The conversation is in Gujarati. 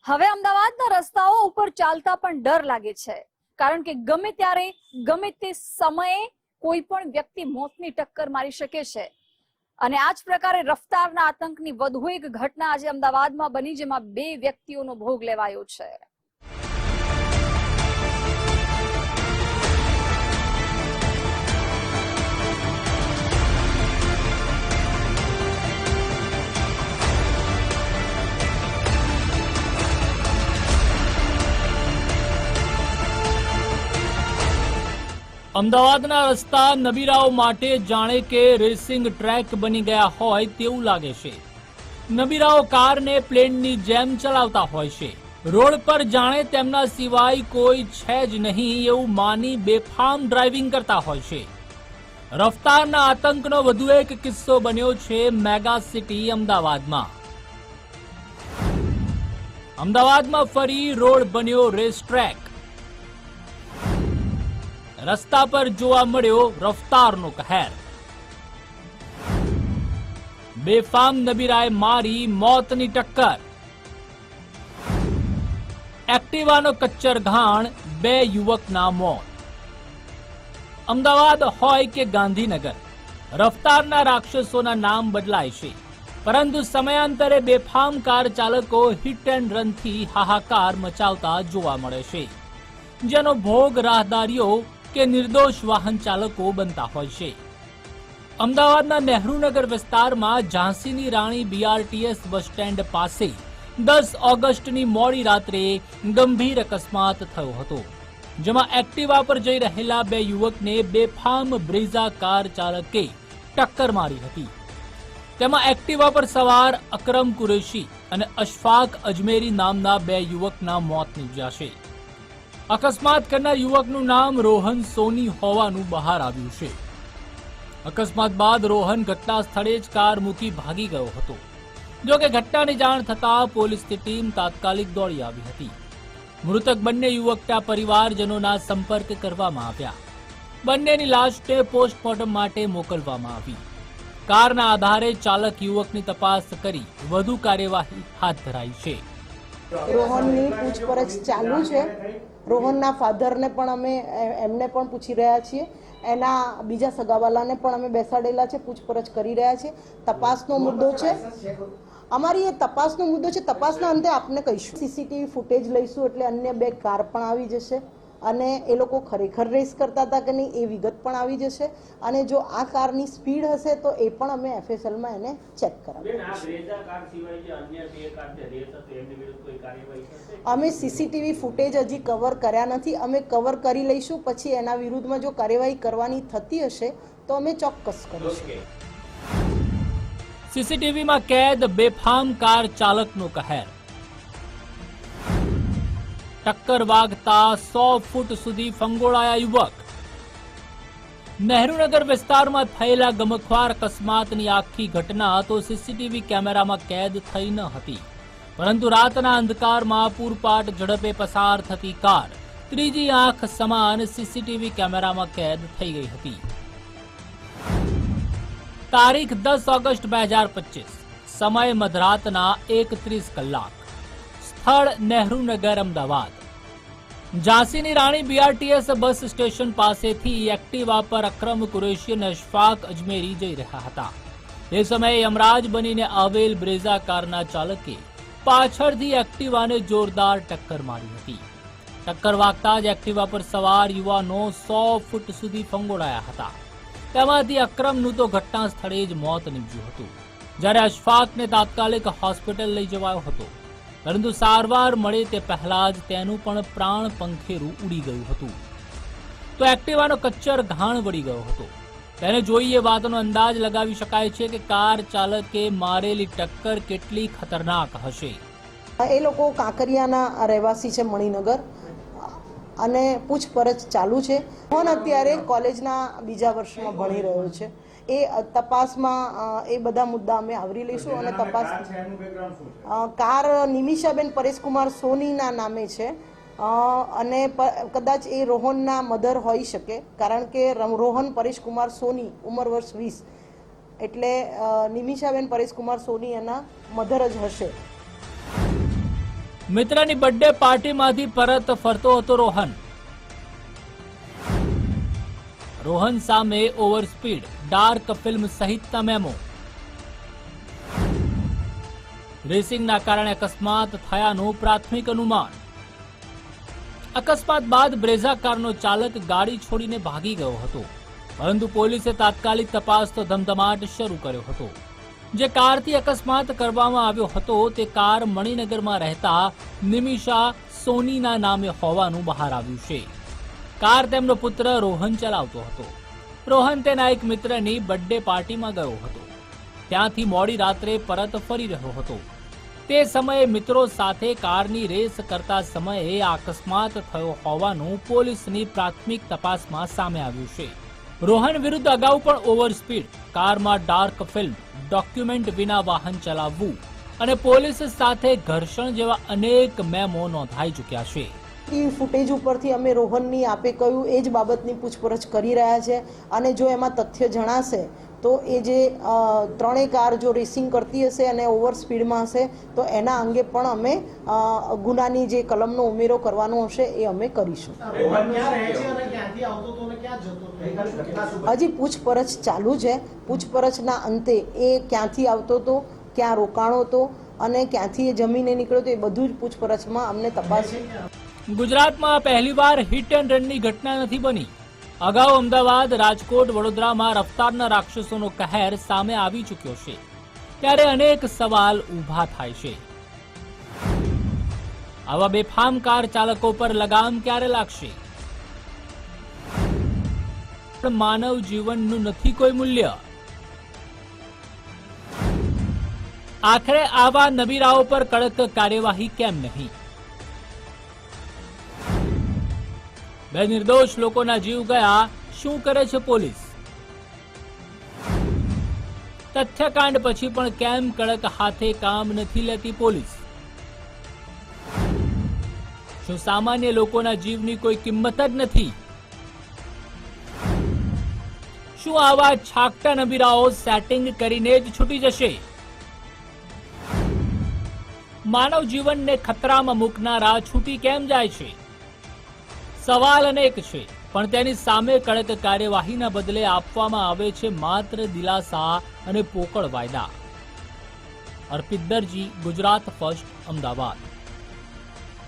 હવે અમદાવાદના રસ્તાઓ ઉપર ચાલતા પણ ડર લાગે છે, કારણ કે ગમે ત્યારે ગમે તે સમયે કોઈ પણ વ્યક્તિ મોતની ટક્કર મારી શકે છે. અને આ જ પ્રકારે રફતારના આતંકની વધુ એક ઘટના આજે અમદાવાદમાં બની, જેમાં 2 વ્યક્તિઓનો ભોગ લેવાયો છે. અમદાવાદના રસ્તા નબીરાઓ માટે જાણે કે રેસિંગ ટ્રેક બની ગયા હોય તેવું લાગે છે. નબીરાઓ કારને પ્લેનની જેમ ચલાવતા હોય છે. રોડ પર જાણે તેમના સિવાય કોઈ છે જ નહીં એવું માની બેફામ ડ્રાઇવિંગ કરતા હોય છે. રફતારના આતંકનો વધુ એક કિસ્સો બન્યો છે મેગા સિટી અમદાવાદમાં. અમદાવાદમાં ફરી રોડ બન્યો રેસ ટ્રેક. રસ્તા પર જોવા મળ્યો રફતારનો કહેર. બેફામ નબીરાએ મારી મોતની ટક્કર. એક્ટિવાનો કચ્ચર ઘાણ, 2 યુવકના મોત. અમદાવાદ હોય કે ગાંધીનગર, રફતારના રાક્ષસોના નામ બદલાય છે, પરંતુ સમયાંતરે બેફામ કાર ચાલકો હિટ એન્ડ રનથી હાહાકાર મચાવતા જોવા મળે છે, જેનો ભોગ રાહદારીઓ કે નિર્દોષ વાહન ચાલકો બનતા હોય છે. અમદાવાદના નહેરુનગર વિસ્તારમાં ઝાંસીની રાણી BRTS બસ સ્ટેન્ડ પાસે 10 ઓગસ્ટની મોડી રાત્રે ગંભીર અકસ્માત થયો હતો, જેમાં એક્ટિવા પર જઈ રહેલા 2 યુવકને બેફામ બ્રેઝા કાર ચાલકે ટક્કર મારી હતી. તેમાં એક્ટિવા પર સવાર અકરમ કુરેશી અને અશફાક અજમેરી નામના 2 યુવકના મોત નીપજ્યા છે. અકસ્માત કરનાર યુવકનું નામ રોહન સોની હોવાનું બહાર આવ્યું છે. અકસ્માત બાદ રોહન ઘટના સ્થળે જ કાર મૂકી ભાગી ગયો હતો. જો કે ઘટનાની જાણ થતાં પોલીસની ટીમ તાત્કાલિક દોડી આવી હતી. મૃતક બંને યુવકના પરિવારજનોના સંપર્ક કરવામાં આવ્યા. બંનેની લાશને પોસ્ટમોર્ટમ માટે મોકલવામાં આવી. કારના આધારે ચાલક યુવકની તપાસ કરી વધુ કાર્યવાહી હાથ ધરાઈ છે. રોહનની પૂછપરછ ચાલુ છે. રોહનના ફાધરને પણ અમે એમને પણ પૂછી રહ્યા છીએ. એના બીજા સગાવાલાને પણ અમે બેસાડેલા છે, પૂછપરછ કરી રહ્યા છે. તપાસનો મુદ્દો છે, અમારી એ તપાસનો મુદ્દો છે. તપાસના અંતે આપને કહીશું. CCTV ફૂટેજ લઈશું એટલે અન્ય 2 કાર પણ આવી જશે અને એ લોકો ખરેખર રેસ કરતા હતા કે નહીં એ વિગત પણ આવી જશે. અને જો આ કારની સ્પીડ હશે તો એ પણ અમે FSLમાં એને ચેક કરાવીશું. અમે CCTV ફૂટેજ હજી કવર કર્યા નથી. અમે કવર કરી લઈશું, પછી એના વિરુદ્ધમાં જો કાર્યવાહી કરવાની થતી હશે તો અમે ચોક્કસ કરીશું. CCTVમાં કેદ બેફામ કાર ચાલકનો કહેર. ટક્કર વાગતા 100 ફૂટ સુધી ફંગોળાયા યુવક. નહેરુનગર વિસ્તારમાં થયેલા ગમખ્વાર અકસ્માતની આખી ઘટના તો CCTV કેમેરામાં કેદ થઈ ન હતી, પરંતુ રાતના અંધકારમાં પૂરપાટ ઝડપે પસાર થતી કાર ત્રીજી આંખ સમાન CCTV કેમેરામાં કેદ થઈ ગઈ હતી. તારીખ 10 ઓગસ્ટ 2025, સમય મધરાતના 1:30 કલાક. સ્થળ નહેરુનગર અમદાવાદ. ઝાંસીની રાણી BRTS બસ સ્ટેશન પાસેથી એક્ટિવા પર અકરમ કુરેશી અને અશફાક અજમેરી જઈ રહ્યા હતા. તે સમયે યમરાજ બનીને આવેલ બ્રેઝા કારના ચાલકે પાછળથી એક્ટિવાને જોરદાર ટક્કર મારી હતી. ટક્કર વાગતા જ એક્ટિવા પર સવાર યુવાનો 100 ફૂટ સુધી ફંગોળાયા હતા. તેમાંથી અકરમનું તો ઘટના સ્થળે જ મોત નીપજ્યું હતું, જ્યારે અશફાકને તાત્કાલિક હોસ્પિટલ લઈ જવાયો હતો, પરંતુ સારવાર મળે તે પહેલા જ તેનું પણ પ્રાણ પંખેરું ઉડી ગયું હતું. તો એક્ટિવાનો કચ્ચર ઘાણ વળી ગયો હતો. તેને જોઈ એ વાતનો અંદાજ લગાવી શકાય છે કે કાર ચાલકે મારેલી ટક્કર કેટલી ખતરનાક હશે. એ લોકો કાંકરિયાના રહેવાસી છે, મણિનગર, અને પૂછપરછ ચાલુ છે. રોહન અત્યારે કોલેજના બીજા વર્ષમાં ભણી રહ્યો છે. એ તપાસમાં એ બધા મુદ્દા અમે આવરી લઈશું. અને તપાસ કાર નિમિષાબેન પરેશકુમાર સોનીના નામે છે અને કદાચ એ રોહનના મધર હોઈ શકે, કારણ કે રોહન પરેશકુમાર સોની ઉંમર વર્ષ 20, એટલે નિમિષાબેન પરેશકુમાર સોની એના મધર જ હશે. મિત્રની બર્થડે પાર્ટીમાંથી પરત ફરતો હતો રોહન સામે ઓવરસ્પીડ, ડાર્ક ફિલ્મ સહિતના મેમો. રેસિંગના કારણે અકસ્માત થયાનું પ્રાથમિક અનુમાન. અકસ્માત બાદ બ્રેઝા કારનો ચાલક ગાડી છોડીને ભાગી ગયો હતો, પરંતુ પોલીસે તાત્કાલિક તપાસનો ધમધમાટ શરૂ કર્યો હતો. જે કારથી અકસ્માત કરવામાં આવ્યો હતો તે કાર મણિનગરમાં રહેતા નિમિષા સોનીના નામે હોવાનું બહાર આવ્યું છે. કાર તેમનો પુત્ર રોહન ચલાવતો હતો. રોહન તેના એક મિત્રની બર્થડે પાર્ટીમાં ગયો હતો. ત્યાંથી મોડી રાત્રે પરત ફરી રહ્યો હતો. તે સમયે મિત્રો સાથે કારની રેસ કરતા સમયે આ અકસ્માત થયો હોવાનું પોલીસની પ્રાથમિક તપાસમાં સામે આવ્યું છે. રોહન વિરુદ્ધ અગાઉ પણ ઓવરસ્પીડ, કારમાં ડાર્ક ફિલ્મ, ડોક્યુમેન્ટ વિના વાહન ચલાવવું અને પોલીસ સાથે ઘર્ષણ જેવા અનેક મેમો નોંધાઈ ચૂક્યા છે. ફૂટેજ ઉપરથી અમે રોહનની આપે કહ્યું એ જ બાબતની પૂછપરછ કરી રહ્યા છે અને જો એમાં તથ્ય જણાશે તો એ જે ત્રણેય કાર જો રેસિંગ કરતી હશે અને ઓવર સ્પીડમાં હશે તો એના અંગે પણ અમે ગુનાની જે કલમનો ઉમેરો કરવાનો હશે એ અમે કરીશું. હજી પૂછપરછ ચાલુ છે. પૂછપરછના અંતે એ ક્યાંથી આવતો હતો, ક્યાં રોકાણો હતો અને ક્યાંથી એ જમીને નીકળ્યો હતો એ બધું જ પૂછપરછમાં અમને તપાસ. ગુજરાતમાં પહેલીવાર હિટ એન્ડ રનની ઘટના નથી બની. અગાઉ અમદાવાદ, રાજકોટ, વડોદરામાં રફતારના રાક્ષસોનો કહેર સામે આવી ચૂક્યો છે. ત્યારે અનેક સવાલ ઊભા થાય છે. આવા બેફામ કાર ચાલકો પર લગામ ક્યારે લાગશે? માનવ જીવનનું નથી કોઈ મૂલ્ય. આખરે આવા નબીરાઓ પર કડક કાર્યવાહી કેમ નહીં? બે નિર્દોષ લોકોના જીવ ગયા, શું કરે છે પોલીસ? તથ્યકાંડ પછી પણ કેમ કડક હાથે કામ નથી લેતી પોલીસ? શું સામાન્ય લોકોના જીવની કોઈ કિંમત જ નથી? શું આવા છાકટા નબીરાઓ સેટિંગ કરીને જ છૂટી જશે? માનવ જીવનને ખતરામાં મૂકનારા છૂટી કેમ જાય છે? સવાલ અનેક છે, પણ તેની સામે કડક કાર્યવાહીના બદલે આપવામાં આવે છે માત્ર દિલાસા અને પોકળ વાયદા. અર્પિત દરજી, ગુજરાત ફર્સ્ટ, અમદાવાદ.